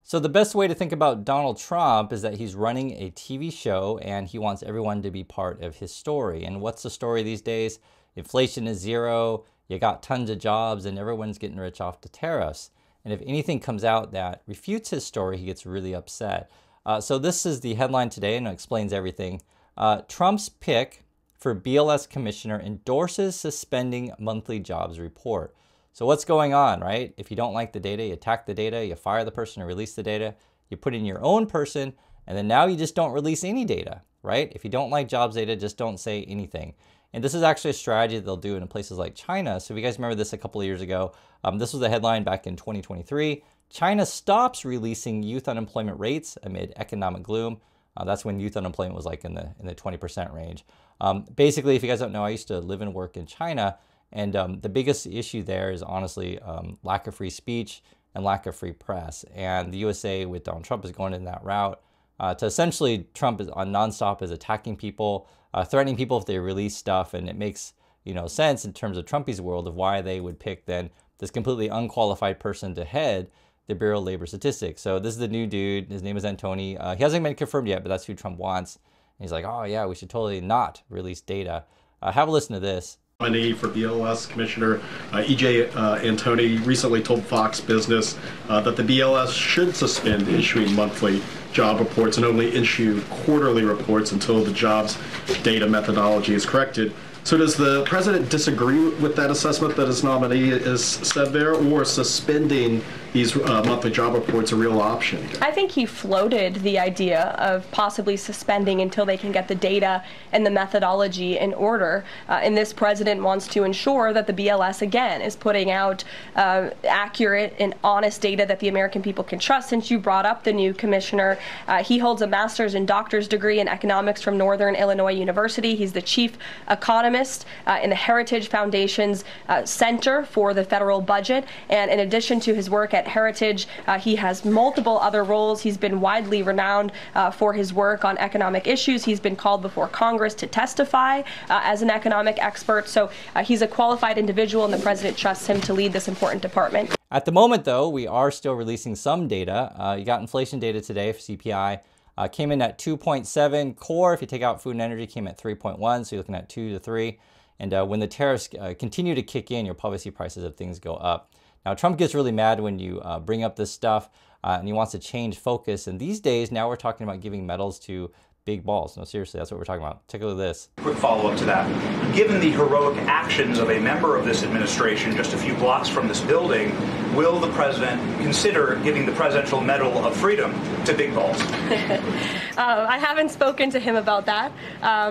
So the best way to think about Donald Trump is that he's running a TV show and he wants everyone to be part of his story. And what's the story these days? Inflation is zero, you got tons of jobs, and everyone's getting rich off the tariffs. And if anything comes out that refutes his story, he gets really upset. So this is the headline today, and it explains everything. Trump's pick for BLS commissioner endorses suspending monthly jobs report. So what's going on, right? If you don't like the data, you attack the data, you fire the person or release the data, you put in your own person, and then now you just don't release any data, right? If you don't like jobs data, just don't say anything. And this is actually a strategy that they'll do in places like China. So if you guys remember this a couple of years ago, this was a headline back in 2023. China stops releasing youth unemployment rates amid economic gloom. That's when youth unemployment was like in the 20% range. Basically, if you guys don't know, I used to live and work in China. And the biggest issue there is honestly lack of free speech and lack of free press. And the USA with Donald Trump is going in that route to essentially Trump is on nonstop is attacking people, threatening people if they release stuff. And it makes sense in terms of Trumpy's world of why they would pick then this completely unqualified person to head the Bureau of Labor Statistics. So this is the new dude. His name is Antony. He hasn't been confirmed yet, but that's who Trump wants. And he's like, oh yeah, we should totally not release data. Have a listen to this. Nominee for BLS Commissioner E.J. Antony recently told Fox Business that the BLS should suspend issuing monthly job reports and only issue quarterly reports until the jobs data methodology is corrected. So does the president disagree with that assessment that his nominee has said there, or suspending these monthly job reports a real option? I think he floated the idea of possibly suspending until they can get the data and the methodology in order. And this president wants to ensure that the BLS, again, is putting out accurate and honest data that the American people can trust. Since you brought up the new commissioner, he holds a master's and doctor's degree in economics from Northern Illinois University. He's the chief economist in the Heritage Foundation's Center for the Federal Budget. And in addition to his work at Heritage, he has multiple other roles. He's been widely renowned for his work on economic issues. He's been called before Congress to testify as an economic expert. So he's a qualified individual, and the president trusts him to lead this important department. At the moment, though, we are still releasing some data. You got inflation data today for CPI. Came in at 2.7. Core, if you take out food and energy, came at 3.1. So you're looking at 2 to 3. And when the tariffs continue to kick in, you'll probably see prices of things go up. Now, Trump gets really mad when you bring up this stuff and he wants to change focus. And these days, now we're talking about giving medals to big balls. No, seriously, that's what we're talking about. Take a look at this. Quick follow-up to that. Given the heroic actions of a member of this administration just a few blocks from this building, will the president consider giving the Presidential Medal of Freedom to big balls? I haven't spoken to him about that,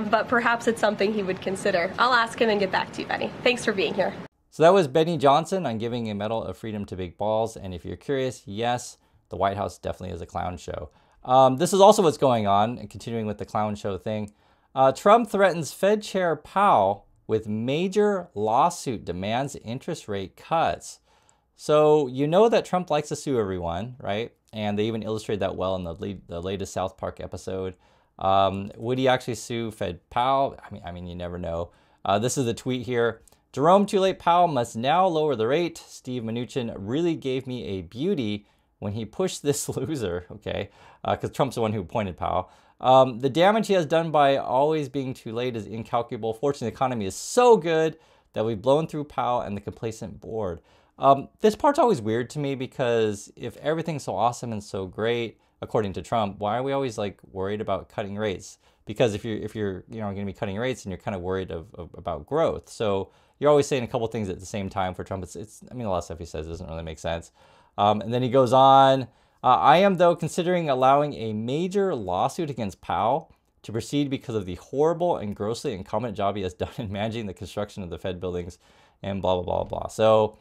but perhaps it's something he would consider. I'll ask him and get back to you, Benny. Thanks for being here. So that was Benny Johnson on giving a Medal of Freedom to big balls. And if you're curious, yes, the White House definitely is a clown show. This is also what's going on, and continuing with the clown show thing. Trump threatens Fed Chair Powell with major lawsuit, demands interest rate cuts. So you know that Trump likes to sue everyone, right? And they even illustrated that well in the latest South Park episode. Would he actually sue Fed Powell? I mean, you never know. This is the tweet here. Jerome Too Late Powell must now lower the rate. Steve Mnuchin really gave me a beauty when he pushed this loser, okay? Because Trump's the one who appointed Powell. The damage he has done by always being too late is incalculable. Fortunately, the economy is so good that we've blown through Powell and the complacent board. This part's always weird to me because if everything's so awesome and so great, according to Trump, why are we always like worried about cutting rates? Because if you're going to be cutting rates, and you're kind of worried about growth. So you're always saying a couple things at the same time for Trump. I mean, a lot of stuff he says doesn't really make sense. And then he goes on, I am, though, considering allowing a major lawsuit against Powell to proceed because of the horrible and grossly incompetent job he has done in managing the construction of the Fed buildings and blah, blah, blah, blah. So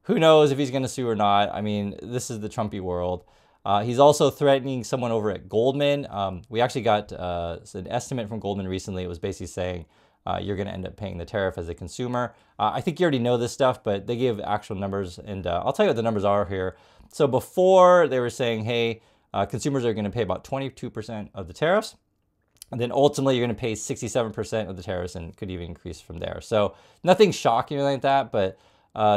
who knows if he's going to sue or not. I mean, this is the Trumpy world. He's also threatening someone over at Goldman. We actually got an estimate from Goldman recently. It was basically saying you're going to end up paying the tariff as a consumer. I think you already know this stuff, but they give actual numbers, and I'll tell you what the numbers are here. So before, they were saying, hey, consumers are going to pay about 22% of the tariffs, and then ultimately you're going to pay 67% of the tariffs and could even increase from there. So nothing shocking like that, but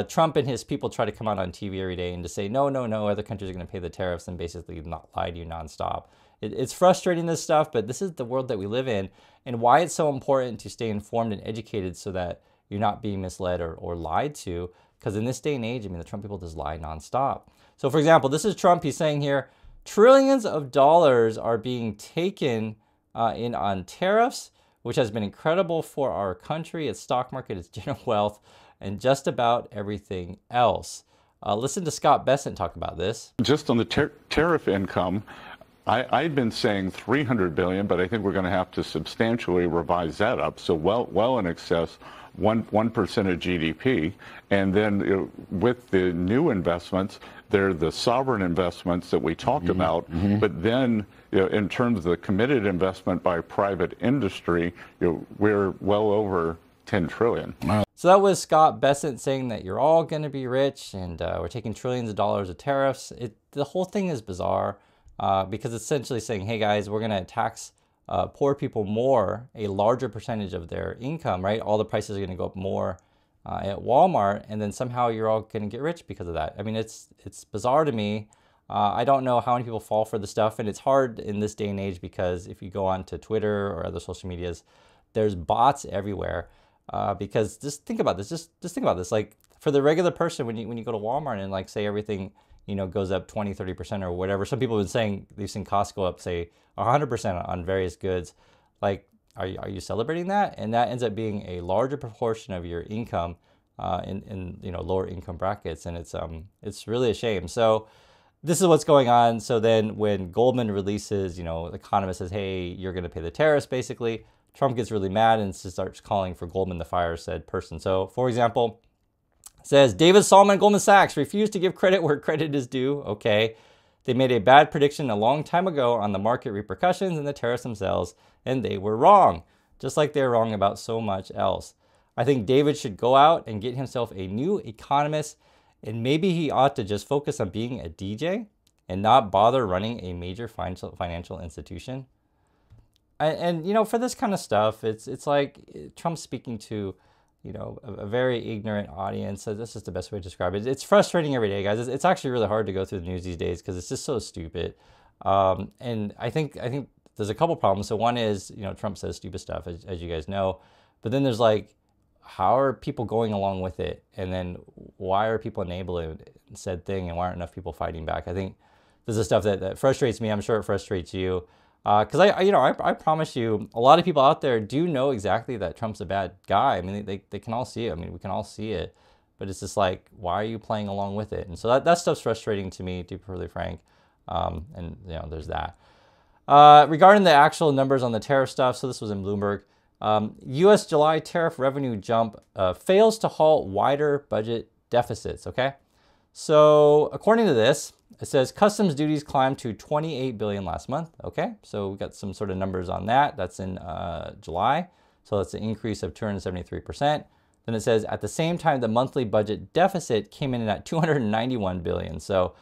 Trump and his people try to come out on TV every day and to say, no, no, no, other countries are going to pay the tariffs and basically not lie to you nonstop. It's frustrating, this stuff, but this is the world that we live in, and why it's so important to stay informed and educated so that you're not being misled or lied to. Because in this day and age, I mean, the Trump people just lie nonstop. So for example, this is Trump. He's saying here, trillions of dollars are being taken in on tariffs, which has been incredible for our country, its stock market, its general wealth, and just about everything else. Listen to Scott Bessent talk about this. Just on the tariff income, I've been saying 300 billion, but I think we're going to have to substantially revise that up. So well in excess, 1% of GDP. And then with the new investments, they're the sovereign investments that we talked about. But then in terms of the committed investment by private industry, we're well over 10 trillion. So that was Scott Bessent saying that you're all going to be rich and we're taking trillions of dollars of tariffs. The whole thing is bizarre because it's essentially saying, hey guys, we're going to tax poor people more, a larger percentage of their income, right? All the prices are going to go up more at Walmart, and then somehow you're all going to get rich because of that. I mean, it's bizarre to me. I don't know how many people fall for the stuff, and it's hard in this day and age because if you go on to Twitter or other social medias, there's bots everywhere. Because just think about this. Just think about this. Like for the regular person, when you go to Walmart and like say everything goes up 20-30% or whatever. Some people have been saying they've seen costs go up say 100% on various goods. Like, are you celebrating that? And that ends up being a larger proportion of your income in lower income brackets, and it's really a shame. So this is what's going on. So then when Goldman releases, the economist says, hey, you're going to pay the tariffs, basically. Trump gets really mad and starts calling for Goldman to fire said person. So, for example, says David Solomon, Goldman Sachs, refused to give credit where credit is due. Okay. They made a bad prediction a long time ago on the market repercussions and the tariffs themselves, and they were wrong, just like they're wrong about so much else. I think David should go out and get himself a new economist, and maybe he ought to just focus on being a DJ and not bother running a major financial institution. And for this kind of stuff, it's like Trump speaking to, a very ignorant audience. So this is the best way to describe it. It's frustrating every day, guys. It's actually really hard to go through the news these days because it's just so stupid. And I think there's a couple problems. So one is, Trump says stupid stuff, as you guys know. But then there's like, how are people going along with it? And then why are people enabling said thing? And why aren't enough people fighting back? I think this is stuff that frustrates me. I'm sure it frustrates you. Because I promise you, a lot of people out there do know exactly that Trump's a bad guy. I mean, they can all see it. I mean, we can all see it. But it's just like, why are you playing along with it? And so that stuff's frustrating to me, to be really frank. There's that. Regarding the actual numbers on the tariff stuff, so this was in Bloomberg. U.S. July tariff revenue jump fails to halt wider budget deficits, okay? So according to this, it says customs duties climbed to $28 billion last month. Okay, so we got some sort of numbers on that. That's in July. So that's an increase of 273%. Then it says at the same time, the monthly budget deficit came in at $291 billion. So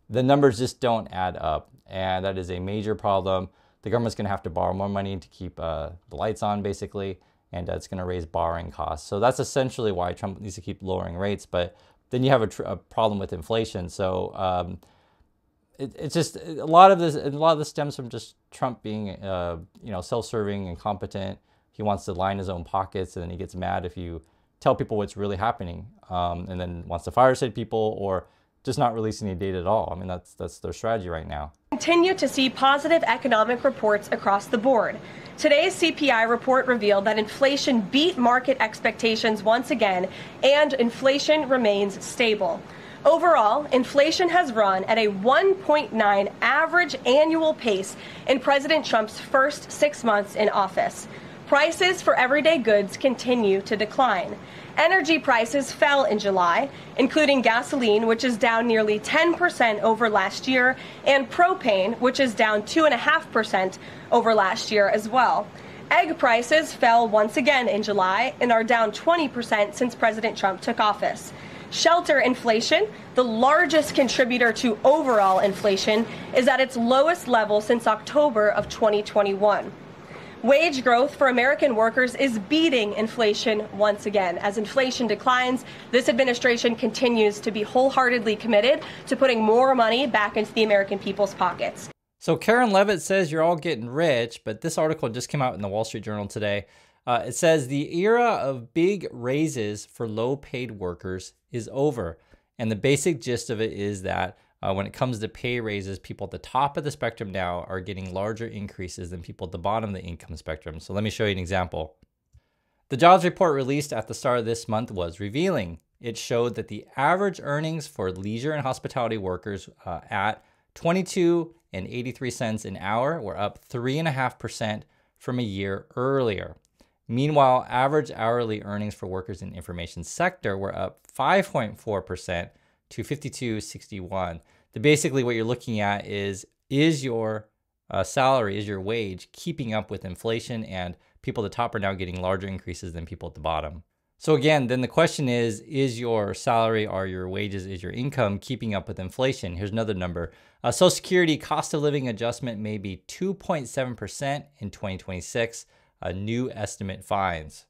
the numbers just don't add up. And that is a major problem. The government's going to have to borrow more money to keep the lights on, basically. And it's going to raise borrowing costs. So that's essentially why Trump needs to keep lowering rates. But then you have a problem with inflation. So it's just a lot of this stems from just Trump being self-serving, incompetent. He wants to line his own pockets, and then he gets mad if you tell people what's really happening, and then wants to fire said people or just not release any data at all. I mean, that's their strategy right now. Continue to see positive economic reports across the board. Today's CPI report revealed that inflation beat market expectations once again, and inflation remains stable. Overall, inflation has run at a 1.9 average annual pace in President Trump's first 6 months in office. Prices for everyday goods continue to decline. Energy prices fell in July, including gasoline, which is down nearly 10% over last year, and propane, which is down 2.5% over last year as well. Egg prices fell once again in July and are down 20% since President Trump took office. Shelter inflation, the largest contributor to overall inflation, is at its lowest level since October of 2021. Wage growth for American workers is beating inflation once again. As inflation declines, this administration continues to be wholeheartedly committed to putting more money back into the American people's pockets. So Karen Levitt says you're all getting rich, but this article just came out in the Wall Street Journal today. It says the era of big raises for low-paid workers is over. And the basic gist of it is that when it comes to pay raises, people at the top of the spectrum now are getting larger increases than people at the bottom of the income spectrum. So let me show you an example. The jobs report released at the start of this month was revealing. It showed that the average earnings for leisure and hospitality workers at 22 and 83 cents an hour were up 3.5% from a year earlier. Meanwhile, average hourly earnings for workers in the information sector were up 5.4% to 52.61. Basically what you're looking at is your salary, is your wage keeping up with inflation, and people at the top are now getting larger increases than people at the bottom. So again, then the question is your salary or your wages, is your income keeping up with inflation? Here's another number. Social Security cost of living adjustment may be 2.7% in 2026, a new estimate finds.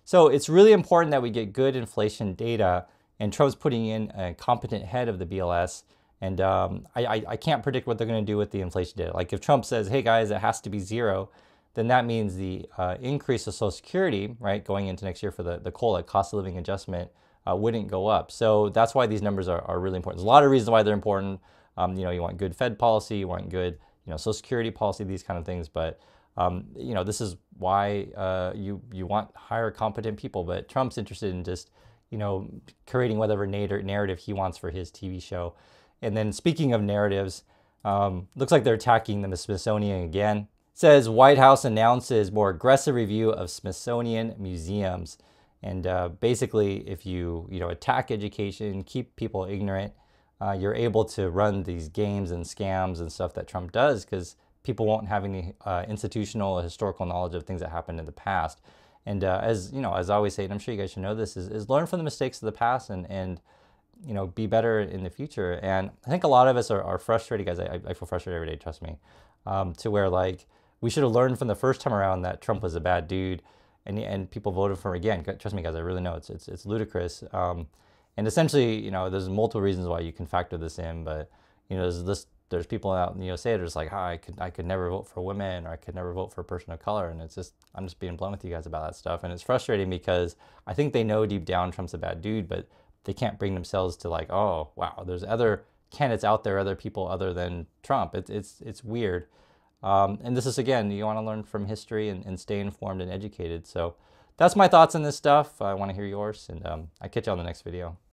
So it's really important that we get good inflation data, and Trump's putting in a competent head of the BLS. And I can't predict what they're going to do with the inflation data. Like if Trump says, hey guys, it has to be zero, then that means the increase of Social Security, right, going into next year for the COLA, cost of living adjustment, wouldn't go up. So that's why these numbers are really important. There's a lot of reasons why they're important. You want good Fed policy, you want good, Social Security policy, these kind of things. But this is why you want hire competent people. But Trump's interested in just creating whatever narrative he wants for his TV show. And then speaking of narratives, looks like they're attacking the Smithsonian again. It says White House announces more aggressive review of Smithsonian museums. And basically, if you attack education, keep people ignorant, you're able to run these games and scams and stuff that Trump does, because people won't have any institutional or historical knowledge of things that happened in the past. And as I always say, and I'm sure you guys should know this, is learn from the mistakes of the past and be better in the future. And I think a lot of us are frustrated, guys. I feel frustrated every day, trust me, to where like we should have learned from the first time around that Trump was a bad dude, and people voted for him again. Trust me, guys, I really know it's ludicrous. And essentially, there's multiple reasons why you can factor this in, but there's people out in the USA that are just like, I could never vote for women, or I could never vote for a person of color. And it's just, I'm just being blunt with you guys about that stuff. And it's frustrating because I think they know deep down Trump's a bad dude, but they can't bring themselves to like, oh, wow, there's other candidates out there, other people other than Trump. It's weird. And this is, again, you want to learn from history and stay informed and educated. So that's my thoughts on this stuff. I want to hear yours, and I catch you on the next video.